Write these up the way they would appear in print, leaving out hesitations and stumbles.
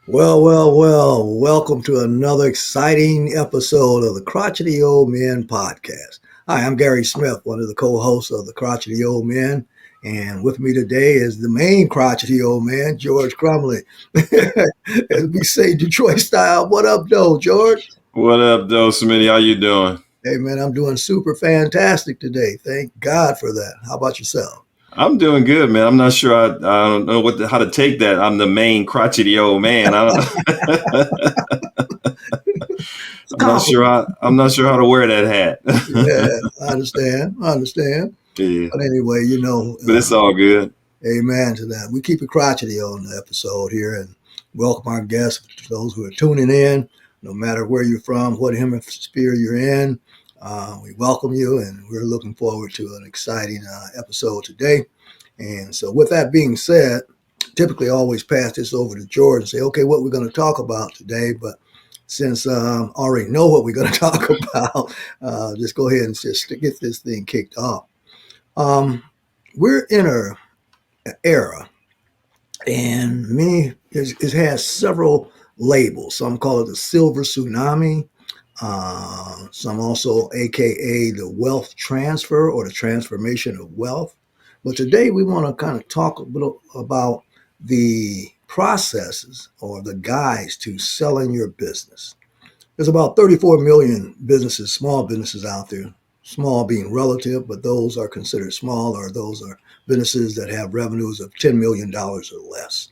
Well, welcome to another exciting episode of the Crotchety Old Men podcast. Hi, I'm Gary Smith, one of the co hosts of the Crotchety Old Men. And with me today is the main crotchety old man, George Crumley. As we say Detroit style, what up, though, George? What up, though, Smitty? How you doing? Hey, man, I'm doing super fantastic today. Thank God for that. How about yourself? I'm doing good, man. I'm not sure. I don't know how to take that. I'm the main crotchety old man. It's a compliment. I'm not sure how to wear that hat. Yeah, I understand. Yeah, But anyway, but it's all good. amen to that. We keep it crotchety on the episode here and welcome our guests, to those who are tuning in, no matter where you're from, what hemisphere you're in. We welcome you and we're looking forward to an exciting episode today. And so, with that being said, typically I always pass this over to George and say, okay, what we're going to talk about today. But since I already know what we're going to talk about, just go ahead and just get this thing kicked off. Um, we're in a era, and it has several labels. Some call it the silver tsunami. Some also, AKA the wealth transfer or the transformation of wealth. But today we want to kind of talk a little about the processes or the guides to selling your business. There's about 34 million businesses, small businesses out there, small being relative, but those are considered small, or those are businesses that have revenues of $10 million dollars or less.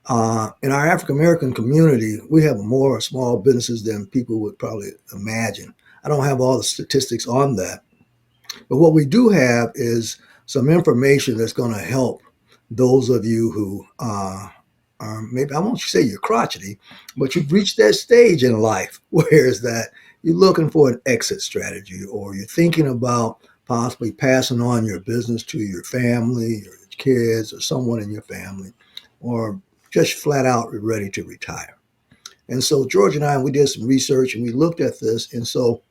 In our African American community, we have more small businesses than people would probably imagine. I don't have all the statistics on that, but what we do have is some information that's going to help those of you who maybe, I won't say you're crotchety, but you've reached that stage in life where is that you're looking for an exit strategy, or you're thinking about possibly passing on your business to your family or your kids or someone in your family, or just flat out ready to retire. And so George and I, we did some research and we looked at this. And so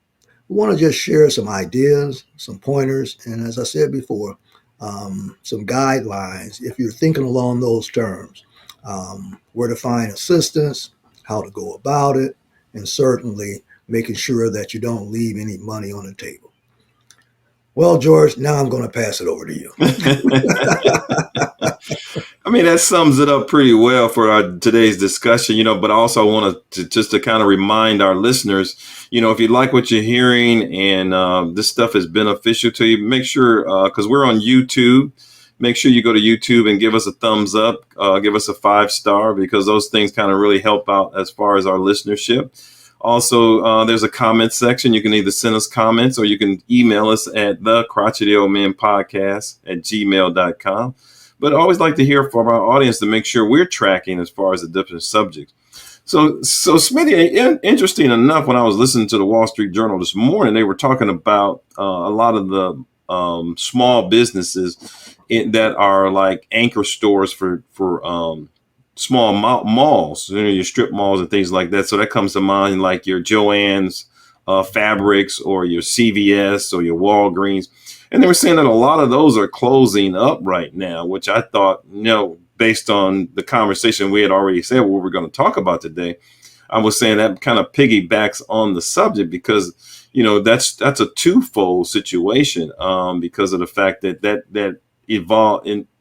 we want to just share some ideas, some pointers, and as I said before, some guidelines if you're thinking along those terms, where to find assistance, how to go about it, and certainly making sure that you don't leave any money on the table. Well, George, now I'm going to pass it over to you. I mean, that sums it up pretty well for our today's discussion, but I also want to just to kind of remind our listeners, if you like what you're hearing and this stuff is beneficial to you, make sure, because we're on YouTube, make sure you go to YouTube and give us a thumbs up, give us a 5-star, because those things kind of really help out as far as our listenership. Also, there's a comment section. You can either send us comments or you can email us at the crotchety old men podcast at gmail.com. But I always like to hear from our audience to make sure we're tracking as far as the different subjects. So Smitty, interesting enough, when I was listening to the Wall Street Journal this morning, they were talking about a lot of the small businesses that are like anchor stores for small malls, your strip malls and things like that. So that comes to mind like your Joann's Fabrics or your CVS or your Walgreens. And they were saying that a lot of those are closing up right now, which I thought, based on the conversation we had already said what we're going to talk about today, I was saying that kind of piggybacks on the subject because, that's a twofold situation because of the fact that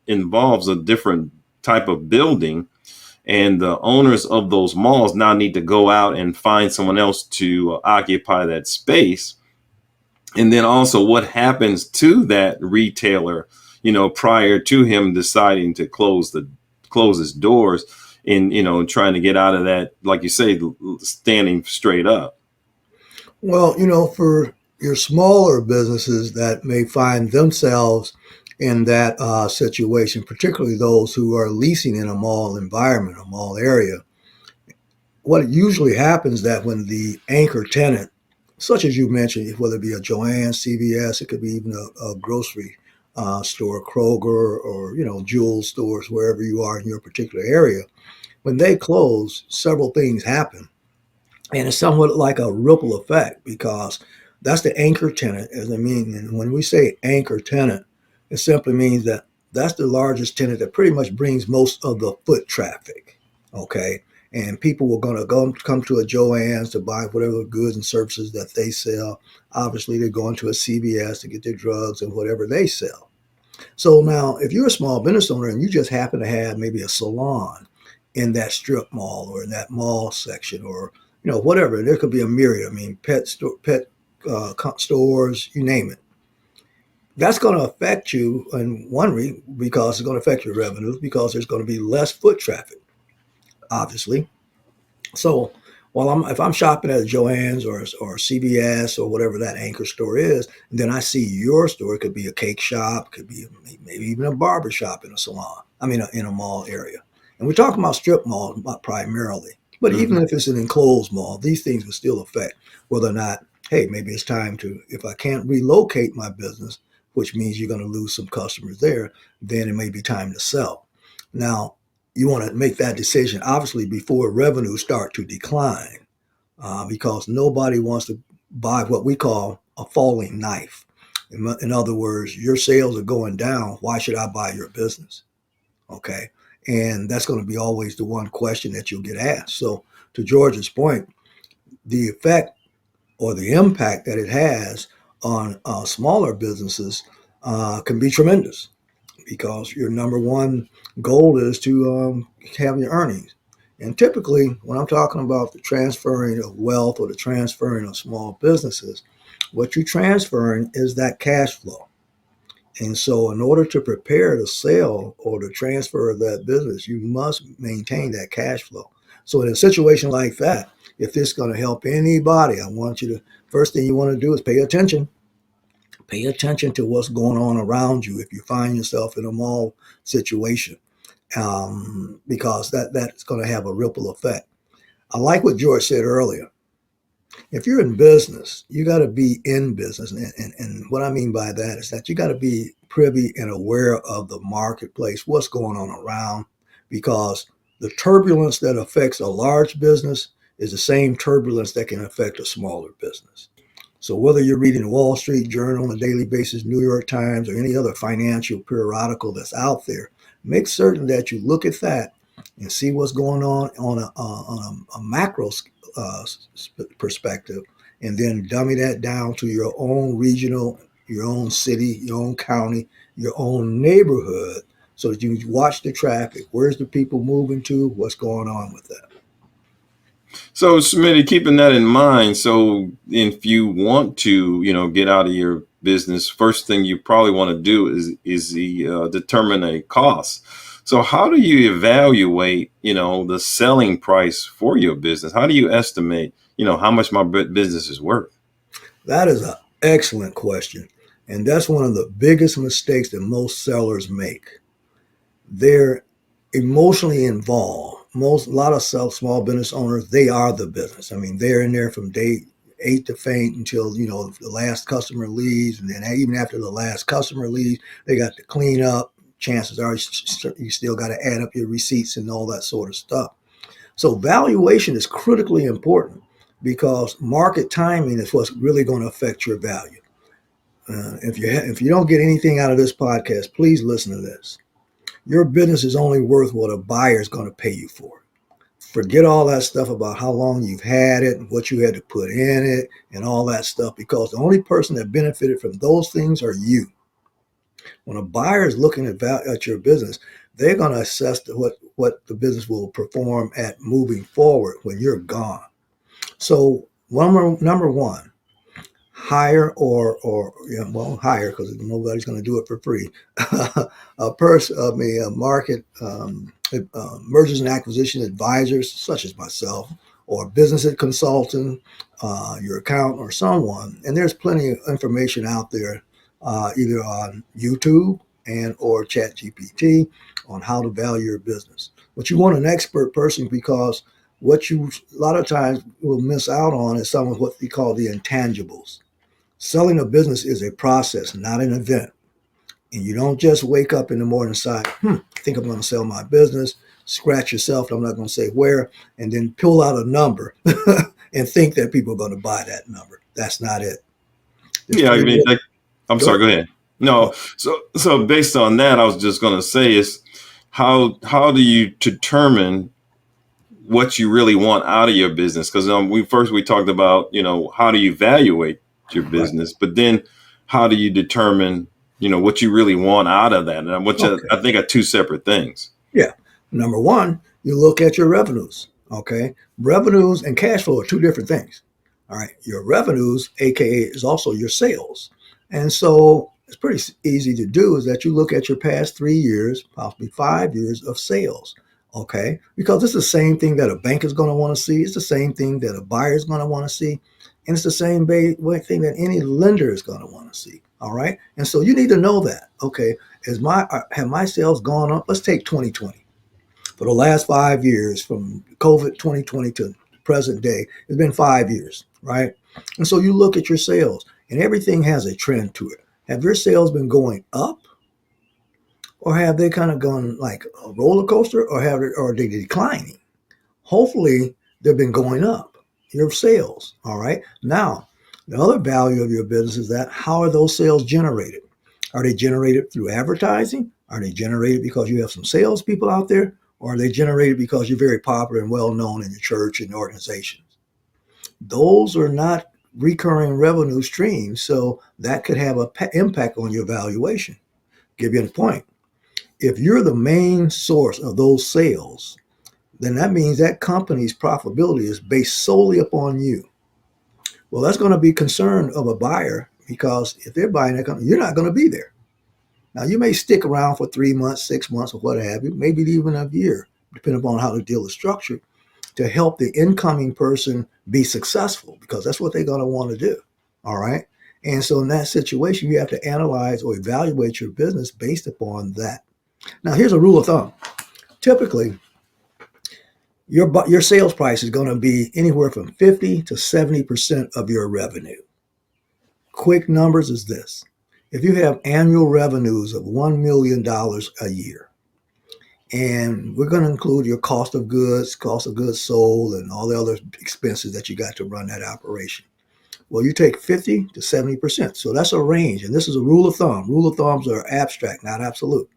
involves a different type of building. And the owners of those malls now need to go out and find someone else to occupy that space. And then also what happens to that retailer, prior to him deciding to close his doors and, trying to get out of that, like you say, standing straight up. Well, for your smaller businesses that may find themselves in that situation, particularly those who are leasing in a mall environment, a mall area, what usually happens that when the anchor tenant, such as you mentioned, whether it be a Joanne, CVS, it could be even a grocery store, Kroger, or jewel stores, wherever you are in your particular area, when they close, several things happen. And it's somewhat like a ripple effect because that's the anchor tenant, as I mean. And when we say anchor tenant, it simply means that that's the largest tenant that pretty much brings most of the foot traffic. Okay. And people were going to go come to a Joann's to buy whatever goods and services that they sell. Obviously, they're going to a CVS to get their drugs and whatever they sell. So now, if you're a small business owner and you just happen to have maybe a salon in that strip mall or in that mall section, or whatever, there could be a myriad. I mean, pet stores, you name it. That's going to affect you in one because it's going to affect your revenues because there's going to be less foot traffic, obviously. So if I'm shopping at Joann's or CVS or whatever that anchor store is, and then I see your store, it could be a cake shop, could be maybe even a barber shop in a salon. I mean, in a mall area. And we're talking about strip malls primarily. But even Hmm. if it's an enclosed mall, these things will still affect whether or not, hey, maybe it's time to, if I can't relocate my business, which means you're going to lose some customers there, then it may be time to sell. Now, you want to make that decision obviously before revenues start to decline, because nobody wants to buy what we call a falling knife. In other words, your sales are going down. Why should I buy your business? Okay. And that's going to be always the one question that you'll get asked. So, to George's point, the effect or the impact that it has on smaller businesses can be tremendous because your number one goal is to have your earnings. And typically, when I'm talking about the transferring of wealth or the transferring of small businesses, what you're transferring is that cash flow. And so, in order to prepare the sale or the transfer of that business, you must maintain that cash flow. So, in a situation like that, if this is going to help anybody, I want you to, first thing you want to do is pay attention. Pay attention to what's going on around you if you find yourself in a mall situation, because that's going to have a ripple effect. I like what George said earlier. If you're in business, you got to be in business. And what I mean by that is that you got to be privy and aware of the marketplace, what's going on around, because the turbulence that affects a large business is the same turbulence that can affect a smaller business. So whether you're reading the Wall Street Journal on a daily basis, New York Times, or any other financial periodical that's out there, make certain that you look at that and see what's going on a macro uh, perspective, and then dummy that down to your own regional, your own city, your own county, your own neighborhood, so that you watch the traffic. Where's the people moving to? What's going on with that? So, Smitty, keeping that in mind, so if you want to, get out of your business, first thing you probably want to do is determine a cost. So, how do you evaluate, the selling price for your business? How do you estimate, how much my business is worth? That is an excellent question. And that's one of the biggest mistakes that most sellers make. They're emotionally involved. A lot of small business owners, they are the business. I mean, they're in there from day eight to faint until the last customer leaves, and then even after the last customer leaves, they got to clean up. Chances are you still got to add up your receipts and all that sort of stuff. So valuation is critically important because market timing is what's really going to affect your value. If you don't get anything out of this podcast, please listen to this. Your business is only worth what a buyer is going to pay you for. Forget all that stuff about how long you've had it and what you had to put in it and all that stuff, because the only person that benefited from those things are you. When a buyer is looking at your business, they're going to assess what the business will perform at moving forward when you're gone. So, number one, hire hire, because nobody's going to do it for free. A market mergers and acquisition advisors such as myself, or business consultant, your accountant, or someone. And there's plenty of information out there, either on YouTube and or Chat GPT, on how to value your business. But you want an expert person, because what you a lot of times will miss out on is some of what we call the intangibles. Selling a business is a process, not an event. And you don't just wake up in the morning and decide, I think I'm going to sell my business, scratch yourself, I'm not going to say where, and then pull out a number and think that people are going to buy that number. That's not it. There's Yeah, I plenty mean, of, I'm go sorry. ahead. Go ahead. Oh, No. So based on that, I was just going to say is how do you determine what you really want out of your business. Because we talked about, how do you evaluate your Right. business, but then how do you determine, what you really want out of that, and which Okay. I think are two separate things. Yeah. Number one, you look at your revenues. Okay. Revenues and cash flow are two different things. All right. Your revenues, AKA, is also your sales. And so it's pretty easy to do is that you look at your past 3 years, possibly 5 years of sales. Okay. Because it's the same thing that a bank is going to want to see. It's the same thing that a buyer is going to want to see. And it's the same thing that any lender is going to want to see. All right. And so you need to know that. Okay. Have my sales gone up? Let's take 2020. For the last 5 years, from COVID 2020 to present day, it's been 5 years, right? And so you look at your sales, and everything has a trend to it. Have your sales been going up, or have they kind of gone like a roller coaster, or are they declining? Hopefully, they've been going up. Your sales, all right. Now, the other value of your business is that how are those sales generated? Are they generated through advertising? Are they generated because you have some salespeople out there? Or are they generated because you're very popular and well known in your church and organizations? Those are not recurring revenue streams, so that could have an impact on your valuation. Give you a point. If you're the main source of those sales, then that means that company's profitability is based solely upon you. Well, that's going to be concern of a buyer because if they're buying that company, you're not going to be there. Now, you may stick around for 3 months, 6 months, or what have you, maybe even a year, depending upon how the deal is structured, to help the incoming person be successful because that's what they're going to want to do. All right. And so, in that situation, you have to analyze or evaluate your business based upon that. Now, here's a rule of thumb. Typically, your sales price is going to be anywhere from 50 to 70% of your revenue. Quick numbers is this. If you have annual revenues of $1 million a year, and we're going to include your cost of goods sold, and all the other expenses that you got to run that operation. Well, you take 50 to 70%. So that's a range. And this is a rule of thumb. Rule of thumbs are abstract, not absolute.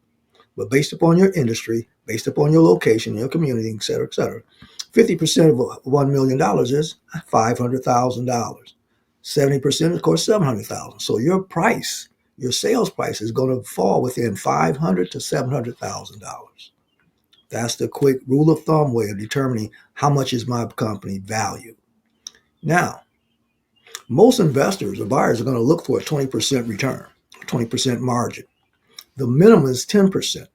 But based upon your industry, based upon your location, your community, et cetera, et cetera, 50% of $1 million is $500,000. 70%, of course, 700,000. So your sales price is going to fall within $500,000 to $700,000. That's the quick rule of thumb way of determining how much is my company valued. Now, most investors or buyers are going to look for a 20% return, 20% margin. The minimum is 10%.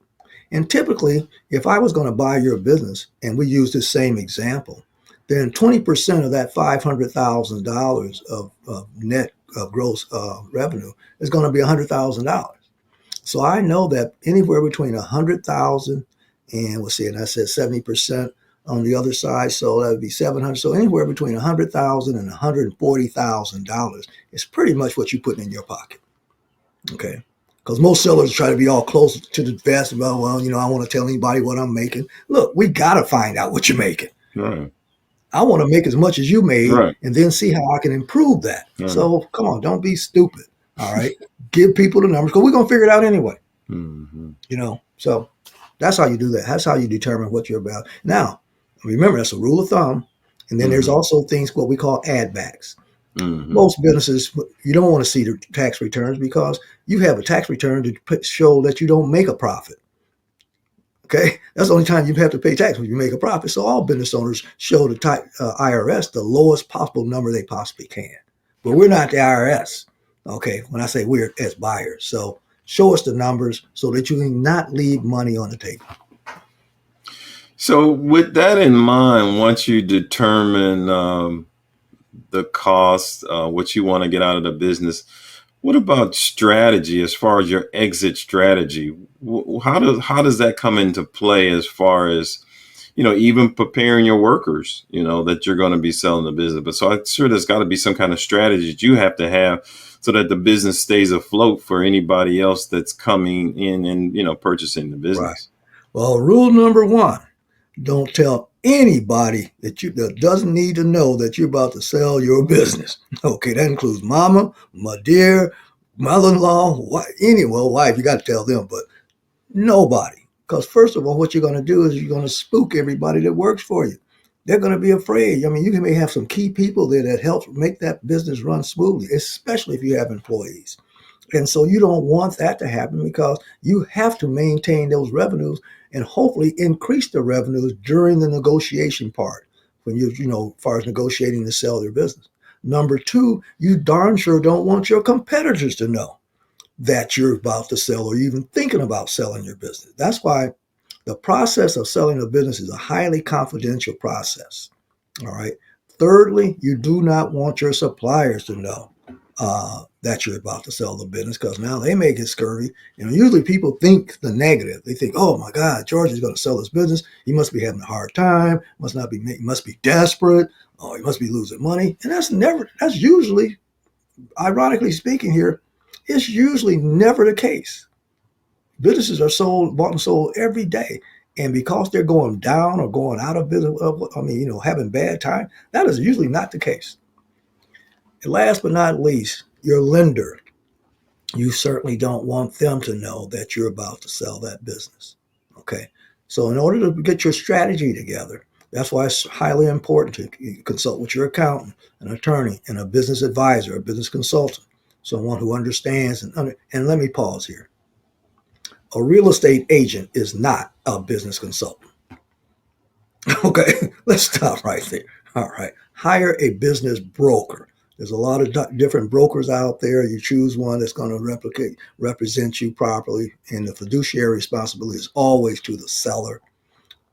And typically, if I was going to buy your business, and we use this same example, then 20% of that $500,000 of net gross revenue is going to be $100,000. So I know that anywhere between 100,000 and we'll see, and I said 70% on the other side, so that would be 700. So anywhere between 100,000 and $140,000 is pretty much what you're putting in your pocket. Okay. Because most sellers try to be all close to the vest about, well, I want to tell anybody what I'm making. Look, we got to find out what you're making. Right. I want to make as much as you made Right. and then see how I can improve that. Right. So come on, don't be stupid. All right. Give people the numbers because we're going to figure it out anyway. Mm-hmm. So that's how you do that. That's how you determine what you're about. Now, remember, that's a rule of thumb. And then there's also things what we call add backs. Mm-hmm. Most businesses, you don't want to see the tax returns because you have a tax return to show that you don't make a profit. Okay, that's the only time you have to pay tax when you make a profit. So all business owners show the IRS the lowest possible number they possibly can. But we're not the IRS. Okay, when I say we're as buyers, so show us the numbers so that you can not leave money on the table. So with that in mind, once you determine the cost, what you want to get out of the business, what about strategy as far as your exit strategy? How does that come into play as far as, even preparing your workers, that you're going to be selling the business? But so I'm sure there's got to be some kind of strategy that you have to have so that the business stays afloat for anybody else that's coming in and, purchasing the business. Right. Well, rule number one, don't tell anybody that doesn't need to know that you're about to sell your business. Okay, that includes mama, my dear, mother-in-law, wife, you got to tell them, but nobody. Because first of all, what you're going to do is you're going to spook everybody that works for you. they're going to be afraid. I mean, you may have some key people there that help make that business run smoothly, especially if you have employees. And so you don't want that to happen because you have to maintain those revenues and hopefully increase the revenues during the negotiation part when as far as negotiating to sell their business. Number two, you darn sure don't want your competitors to know that you're about to sell or even thinking about selling your business. That's why the process of selling a business is a highly confidential process. All right. Thirdly, you do not want your suppliers to know that you're about to sell the business because now they may get scurvy. Usually people think the negative. They think, "Oh my God, George is going to sell his business. He must be having a hard time. Must be desperate. Oh, he must be losing money." And that's never. That's usually, ironically speaking, here, it's usually never the case. Businesses are bought and sold every day. And because they're going down or going out of business, having bad time, that is usually not the case. And last but not least, your lender. You certainly don't want them to know that you're about to sell that business. Okay. So, in order to get your strategy together, that's why it's highly important to consult with your accountant, an attorney, and a business advisor, a business consultant, someone who understands. And let me pause here. A real estate agent is not a business consultant. Okay, let's stop right there. All right, hire a business broker. There's a lot of different brokers out there. You choose one that's going to represent you properly, and the fiduciary responsibility is always to the seller.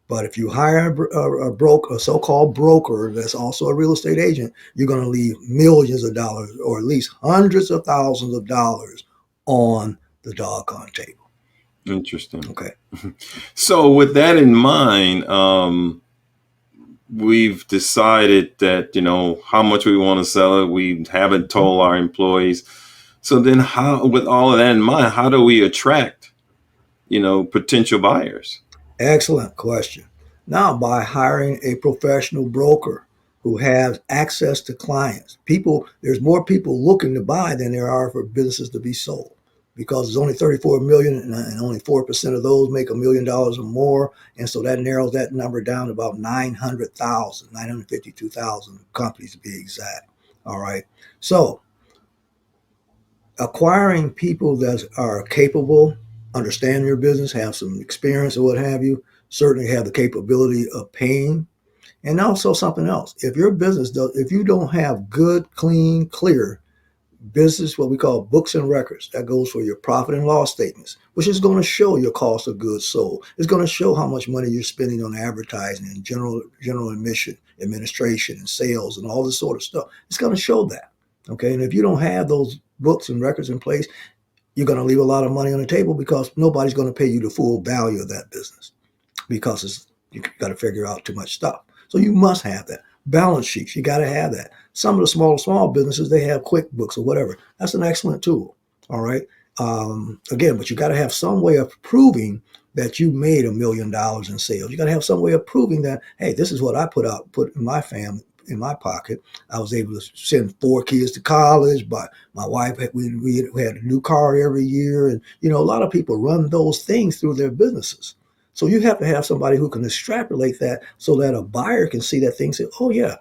But if you hire a so-called broker that's also a real estate agent, you're going to leave millions of dollars, or at least hundreds of thousands of dollars, on the doggone table. Interesting. Okay. So with that in mind, we've decided that, how much we want to sell it. We haven't told our employees. So then how, with all of that in mind, how do we attract, potential buyers? Excellent question. Now, by hiring a professional broker who has access to clients, there's more people looking to buy than there are for businesses to be sold, because there's only 34 million and only 4% of those make $1 million or more. And so that narrows that number down to about 952,000 companies to be exact. All right. So acquiring people that are capable, understand your business, have some experience or what have you, certainly have the capability of paying. And also something else, if you don't have good, clean, clear business, what we call books and records, that goes for your profit and loss statements, which is going to show your cost of goods sold. It's going to show how much money you're spending on advertising and general admission, administration, and sales, and all this sort of stuff. It's going to show that. Okay. And if you don't have those books and records in place, you're going to leave a lot of money on the table because nobody's going to pay you the full value of that business, because you got to figure out too much stuff. So you must have that. Balance sheets, you got to have that. Some of the small businesses, they have QuickBooks or whatever. That's an excellent tool. All right. Again, but you got to have some way of proving that you made $1 million in sales. You got to have some way of proving that, hey, this is what I put in my family, in my pocket. I was able to send 4 kids to college. But my wife, we had a new car every year. And, a lot of people run those things through their businesses. So you have to have somebody who can extrapolate that so that a buyer can see that thing and say, oh, yeah,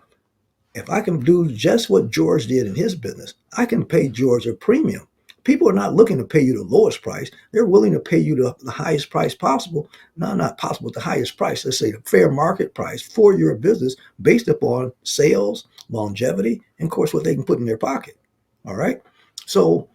if I can do just what George did in his business, I can pay George a premium. People are not looking to pay you the lowest price. They're willing to pay you the highest price possible. No, not possible, the highest price. Let's say the fair market price for your business based upon sales, longevity, and, of course, what they can put in their pocket. All right. So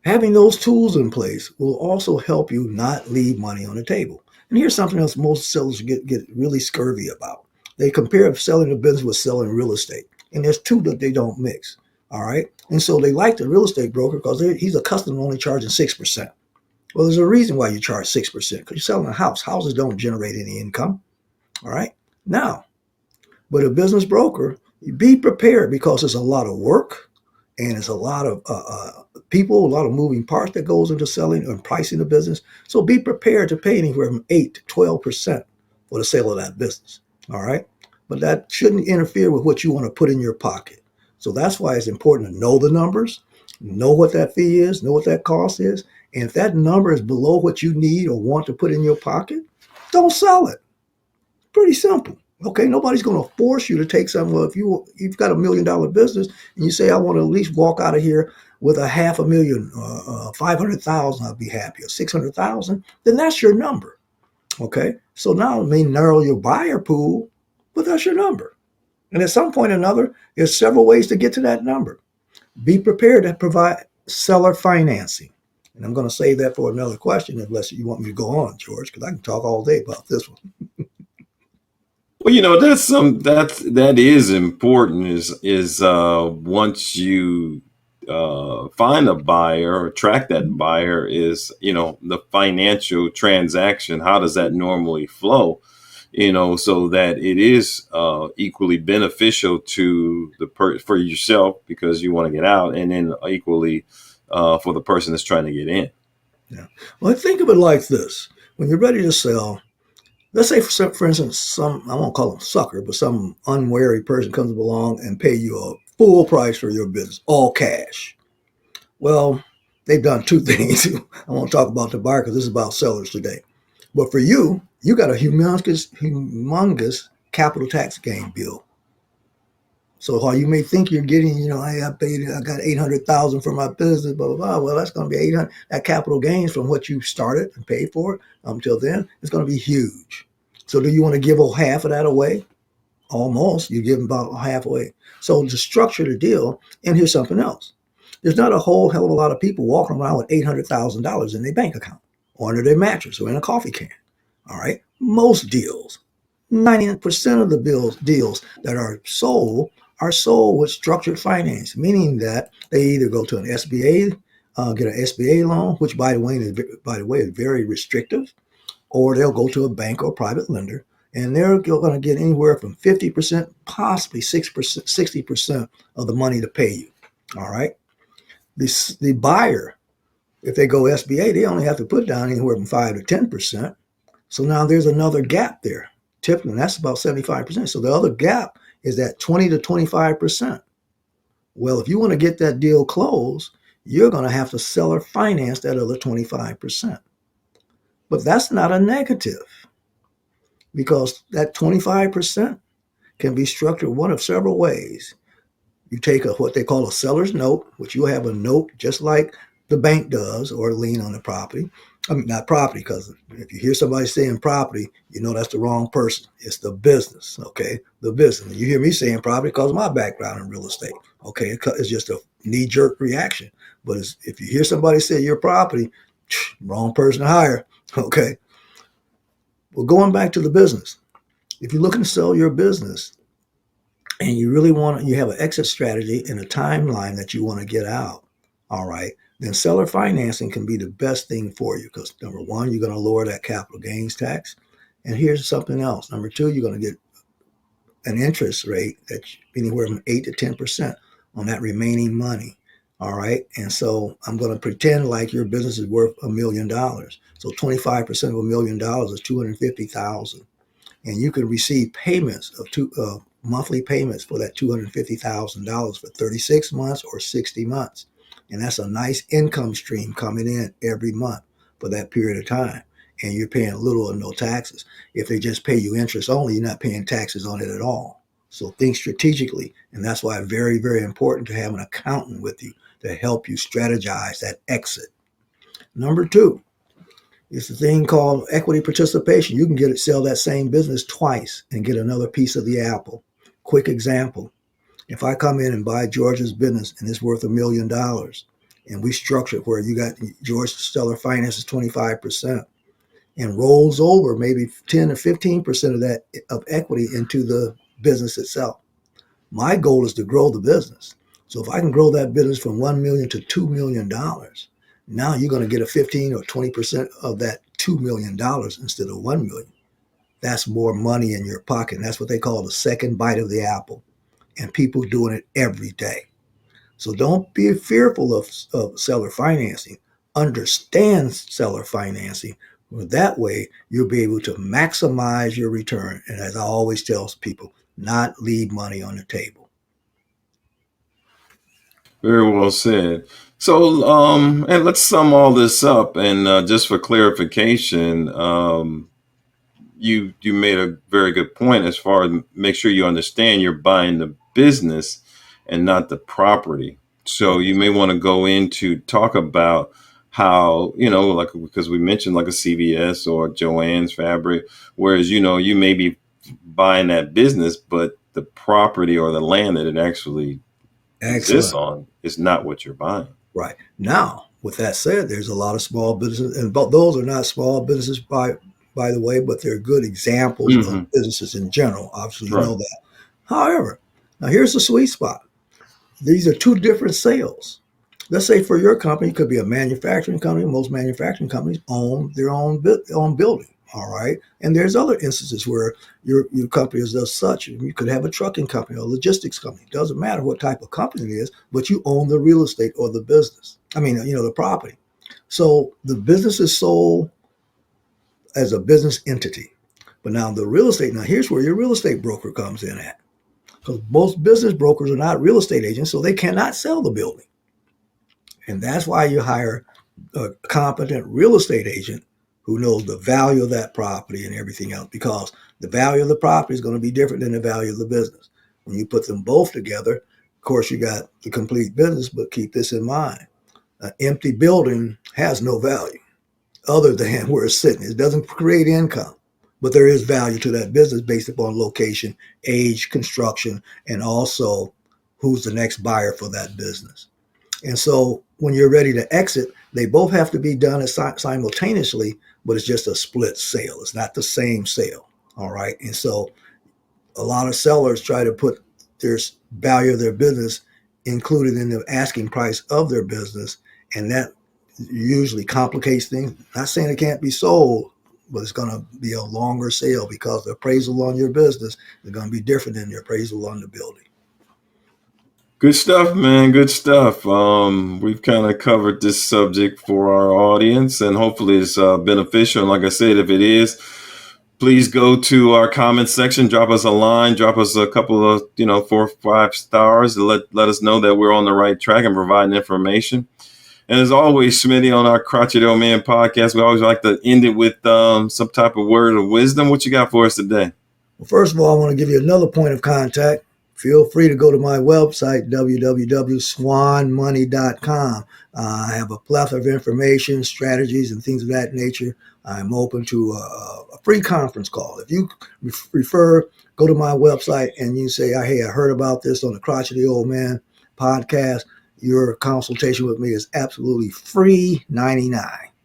having those tools in place will also help you not leave money on the table. And here's something else most sellers get really scurvy about. They compare selling a business with selling real estate. And there's two that they don't mix. All right. And so they like the real estate broker because he's accustomed to only charging 6%. Well, there's a reason why you charge 6%, because you're selling a house. Houses don't generate any income. All right. Now, but a business broker, you be prepared, because it's a lot of work and it's a lot of people, a lot of moving parts that goes into selling and pricing the business. So be prepared to pay anywhere from 8 to 12% for the sale of that business. All right. But that shouldn't interfere with what you want to put in your pocket. So that's why it's important to know the numbers, know what that fee is, know what that cost is. And if that number is below what you need or want to put in your pocket, don't sell it. Pretty simple. Okay, nobody's going to force you to take something. Well, if you've got $1 million business and you say I want to at least walk out of here with a half a million, 500,000, I'll be happy, or 600,000, then that's your number. Okay, so now it may narrow your buyer pool, but that's your number. And at some point or another, there's several ways to get to that number. Be prepared to provide seller financing. And I'm going to save that for another question, unless you want me to go on, George, because I can talk all day about this one. Well, that is important. Is once you find a buyer or track that buyer, is the financial transaction. How does that normally flow? So that it is equally beneficial to for yourself because you want to get out, and then equally for the person that's trying to get in. Yeah. Well, think of it like this: when you're ready to sell, let's say, for instance, some, I won't call them sucker, but some unwary person comes along and pay you a full price for your business, all cash. Well, they've done two things. I won't talk about the buyer because this is about sellers today. But for you, you got a humongous capital tax gain bill. So while you may think you're getting, hey, I got 800,000 for my business, blah blah blah. Well, that's going to be 800. That capital gains from what you started and paid for until then, it's going to be huge. So do you want to give half of that away? Almost, you give about half away. So to structure the deal, and here's something else: there's not a whole hell of a lot of people walking around with $800,000 in their bank account, or under their mattress, or in a coffee can. All right, most deals, 90% of the deals that are sold with structured finance, meaning that they either go to an SBA, get an SBA loan, which by the way is very restrictive, or they'll go to a bank or private lender, and they're going to get anywhere from 50%, possibly 6%, 60% of the money to pay you. All right, the buyer, if they go SBA, they only have to put down anywhere from 5 to 10%. So now there's another gap there. Typically, that's about 75%. So the other gap is that 20 to 25%. Well, if you want to get that deal closed, you're going to have to seller finance that other 25%. But that's not a negative, because that 25% can be structured one of several ways. You take what they call a seller's note, which you have a note just like the bank does, or a lien on the property. I mean, not property, because if you hear somebody saying property, you know that's the wrong person. It's the business, okay? The business. You hear me saying property because of my background in real estate, okay? It's just a knee-jerk reaction. But if you hear somebody say your property, wrong person to hire, okay? Well, going back to the business, if you're looking to sell your business, and you really you have an exit strategy and a timeline that you want to get out, all right, then seller financing can be the best thing for you, because number one, you're going to lower that capital gains tax. And here's something else. Number two, you're going to get an interest rate that's anywhere from 8 to 10% on that remaining money. All right. And so I'm going to pretend like your business is worth $1 million. So 25% of $1 million is 250,000, and you can receive payments of monthly payments for that $250,000 for 36 months or 60 months. And that's a nice income stream coming in every month for that period of time. And you're paying little or no taxes. If they just pay you interest only, you're not paying taxes on it at all. So think strategically. And that's why it's very, very important to have an accountant with you to help you strategize that exit. Number two, it's a thing called equity participation. You can sell that same business twice and get another piece of the apple. Quick example: if I come in and buy George's business and it's worth $1 million, and we structure it where you got George seller finances 25% and rolls over maybe 10 or 15% of that of equity into the business itself. My goal is to grow the business. So if I can grow that business from 1 million to $2 million, now you're going to get a 15 or 20% of that $2 million instead of 1 million. That's more money in your pocket. And that's what they call the second bite of the apple. And people doing it every day. So don't be fearful of seller financing. Understand seller financing. That way, you'll be able to maximize your return. And as I always tell people, not leave money on the table. Very well said. So, and let's sum all this up. And just for clarification, you made a very good point as far as make sure you understand you're buying the business and not the property. So you may want to go into talk about how, like, because we mentioned like a CVS or Joann's Fabric, whereas you may be buying that business, but the property or the land that it actually exists Excellent. on is not what you're buying. Right. Now, with that said, there's a lot of small businesses, and those are not small businesses by the way, but they're good examples of Hmm. businesses in general. Obviously, you Right. know that. However, now here's the sweet spot. These are two different sales. Let's say for your company, it could be a manufacturing company. Most manufacturing companies own their own building. All right. And there's other instances where your company is as such. You could have a trucking company or a logistics company. It doesn't matter what type of company it is, but you own the real estate or the business. I mean, the property. So the business is sold as a business entity. But now the real estate, now here's where your real estate broker comes in at. Because most business brokers are not real estate agents, so they cannot sell the building. And that's why you hire a competent real estate agent who knows the value of that property and everything else, because the value of the property is going to be different than the value of the business. When you put them both together, of course, you got the complete business, but keep this in mind. An empty building has no value other than where it's sitting. It doesn't create income, but there is value to that business based upon location, age, construction, and also who's the next buyer for that business. And so when you're ready to exit, they both have to be done simultaneously, but it's just a split sale. It's not the same sale. All right. And so a lot of sellers try to put their value of their business included in the asking price of their business. And that usually complicates things. Not saying it can't be sold, but it's going to be a longer sale because the appraisal on your business is going to be different than the appraisal on the building. Good stuff, man. Good stuff. We've kind of covered this subject for our audience, and hopefully it's beneficial. And like I said, if it is, please go to our comment section, drop us a line, drop us a couple of 4 or 5 stars, and let us know that we're on the right track and providing information. And as always, Smitty, on our Crotchety Old Man podcast, we always like to end it with some type of word of wisdom. What you got for us today? Well, first of all, I want to give you another point of contact. Feel free to go to my website, www.swanmoney.com. I have a plethora of information, strategies, and things of that nature. I'm open to a free conference call. If you prefer, go to my website and you say, hey, I heard about this on the Crotchety Old Man podcast. Your consultation with me is absolutely free, 99.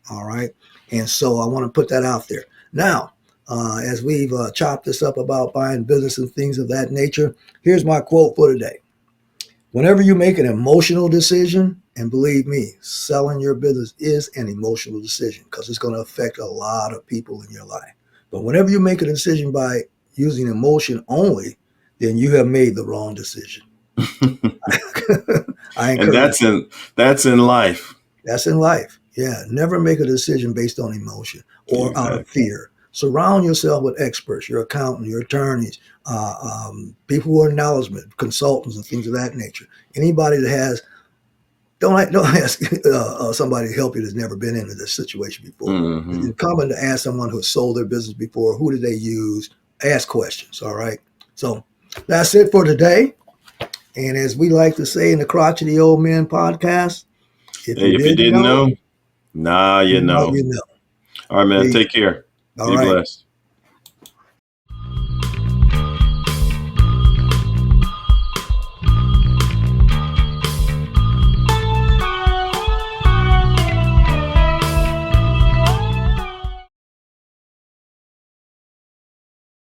All right. And so I want to put that out there. Now, as we've chopped this up about buying business and things of that nature, here's my quote for today. Whenever you make an emotional decision, and believe me, selling your business is an emotional decision because it's going to affect a lot of people in your life. But whenever you make a decision by using emotion only, then you have made the wrong decision. I And encourage that's in life. That's in life. Yeah. Never make a decision based on emotion or out of Exactly. fear. Surround yourself with experts, your accountant, your attorneys, people who are knowledgeable, consultants, and things of that nature. Anybody that has, don't ask somebody to help you that's never been into this situation before. It's Hmm. common to ask someone who sold their business before, who did they use? Ask questions. All right. So that's it for today. And as we like to say in the Crotchety Old Men podcast, if you Hey, if you didn't didn't know, know, nah, you now know. you know. All right, man. Peace. Take care. All Be right. blessed.